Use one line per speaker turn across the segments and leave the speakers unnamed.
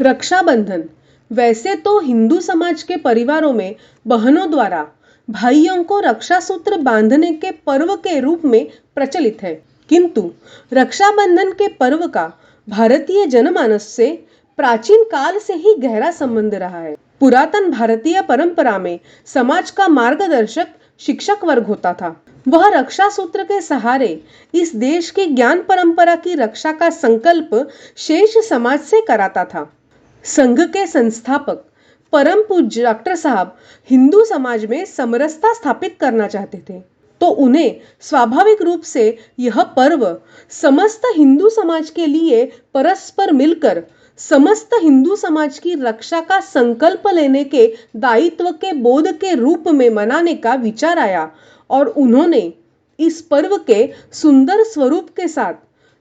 रक्षाबंधन वैसे तो हिंदू समाज के परिवारों में बहनों द्वारा भाइयों को रक्षा सूत्र बांधने के पर्व के रूप में प्रचलित है, किंतु रक्षाबंधन के पर्व का भारतीय जनमानस से प्राचीन काल से ही गहरा संबंध रहा है। पुरातन भारतीय परंपरा में समाज का मार्गदर्शक शिक्षक वर्ग होता था। वह रक्षा सूत्र के सहारे इस देश की ज्ञान परंपरा की रक्षा का संकल्प शेष समाज से कराता था। संघ के संस्थापक परम पूज्य डॉक्टर साहब हिंदू समाज में समरसता स्थापित करना चाहते थे, तो उन्हें स्वाभाविक रूप से यह पर्व समस्त हिंदू समाज के लिए परस्पर मिलकर समस्त हिंदू समाज की रक्षा का संकल्प लेने के दायित्व के बोध के रूप में मनाने का विचार आया और उन्होंने इस पर्व के सुंदर स्वरूप के साथ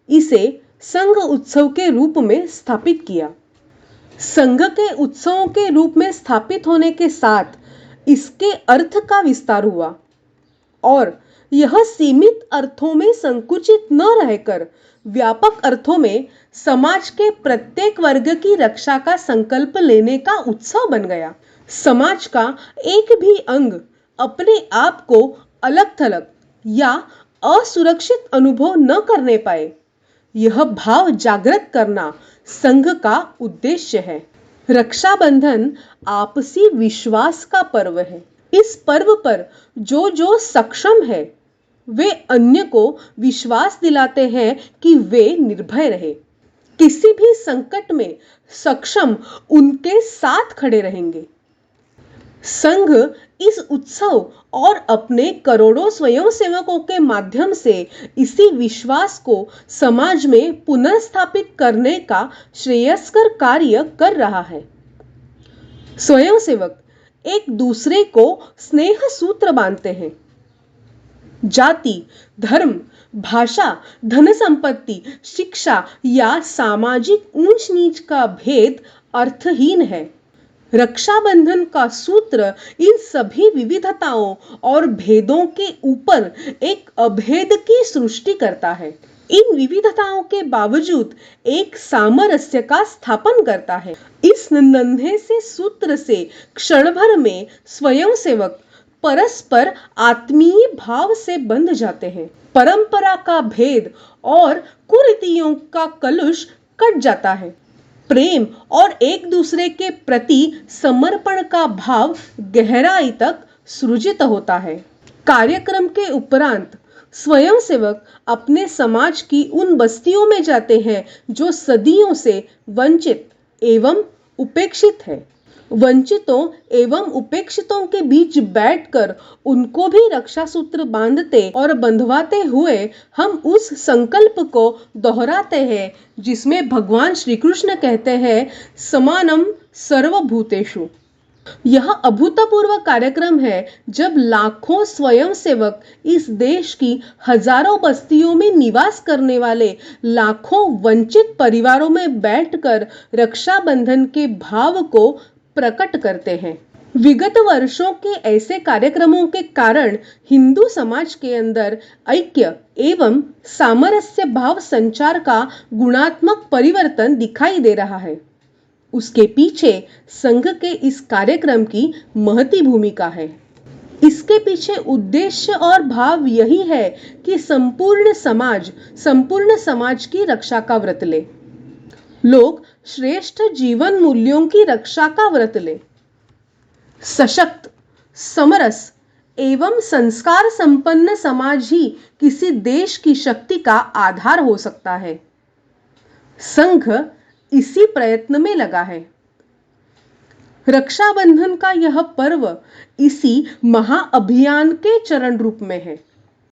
इसे संघ उत्सव के रूप में स्थापित किया। संघ के उत्सवों के रूप में स्थापित होने के साथ इसके अर्थ का विस्तार हुआ और यह सीमित अर्थों में संकुचित न रहकर व्यापक अर्थों में समाज के प्रत्येक वर्ग की रक्षा का संकल्प लेने का उत्सव बन गया। समाज का एक भी अंग अपने आप को अलग थलग या असुरक्षित अनुभव न करने पाए, यह भाव जागृत करना संघ का उद्देश्य है। रक्षाबंधन आपसी विश्वास का पर्व है। इस पर्व पर जो सक्षम है वे अन्य को विश्वास दिलाते हैं कि वे निर्भय रहे, किसी भी संकट में सक्षम उनके साथ खड़े रहेंगे। संघ इस उत्सव और अपने करोड़ों स्वयंसेवकों के माध्यम से इसी विश्वास को समाज में पुनर्स्थापित करने का श्रेयस्कर कार्य कर रहा है। स्वयंसेवक एक दूसरे को स्नेह सूत्र बांधते हैं। जाति, धर्म, भाषा, धन संपत्ति, शिक्षा या सामाजिक ऊंच नीच का भेद अर्थहीन है। रक्षाबंधन का सूत्र इन सभी विविधताओं और भेदों के ऊपर एक अभेद की सृष्टि करता है। इन विविधताओं के बावजूद एक सामरस्य का स्थापन करता है। इस नन्हे से सूत्र से क्षण भर में स्वयंसेवक परस्पर आत्मीय भाव से बंध जाते हैं। परंपरा का भेद और कुरीतियों का कलुष कट जाता है। प्रेम और एक दूसरे के प्रति समर्पण का भाव गहराई तक सृजित होता है। कार्यक्रम के उपरांत स्वयंसेवक अपने समाज की उन बस्तियों में जाते हैं जो सदियों से वंचित एवं उपेक्षित है। वंचितों एवं उपेक्षितों के बीच बैठकर उनको भी रक्षा सूत्र बांधते और बंधवाते हुए हम उस संकल्प को दोहराते हैं जिसमें भगवान श्री कृष्ण कहते हैं, समानम सर्वभूतेषु। यह अभूतपूर्व कार्यक्रम है जब लाखों स्वयंसेवक इस देश की हजारों बस्तियों में निवास करने वाले लाखों वंचित परिवारों में बैठकर रक्षाबंधन के भाव को प्रकट करते हैं। विगत वर्षों के ऐसे कार्यक्रमों के कारण हिंदू समाज के अंदर ऐक्य एवं सामरस्य भाव संचार का गुणात्मक परिवर्तन दिखाई दे रहा है। उसके पीछे संघ के इस कार्यक्रम की महती भूमिका है। इसके पीछे उद्देश्य और भाव यही है कि संपूर्ण समाज की रक्षा का व्रत ले। लोग श्रेष्ठ जीवन मूल्यों की रक्षा का व्रत ले। सशक्त, समरस एवं संस्कार संपन्न समाज ही किसी देश की शक्ति का आधार हो सकता है। संघ इसी प्रयत्न में लगा है। रक्षाबंधन का यह पर्व इसी महाअभियान के चरण रूप में है।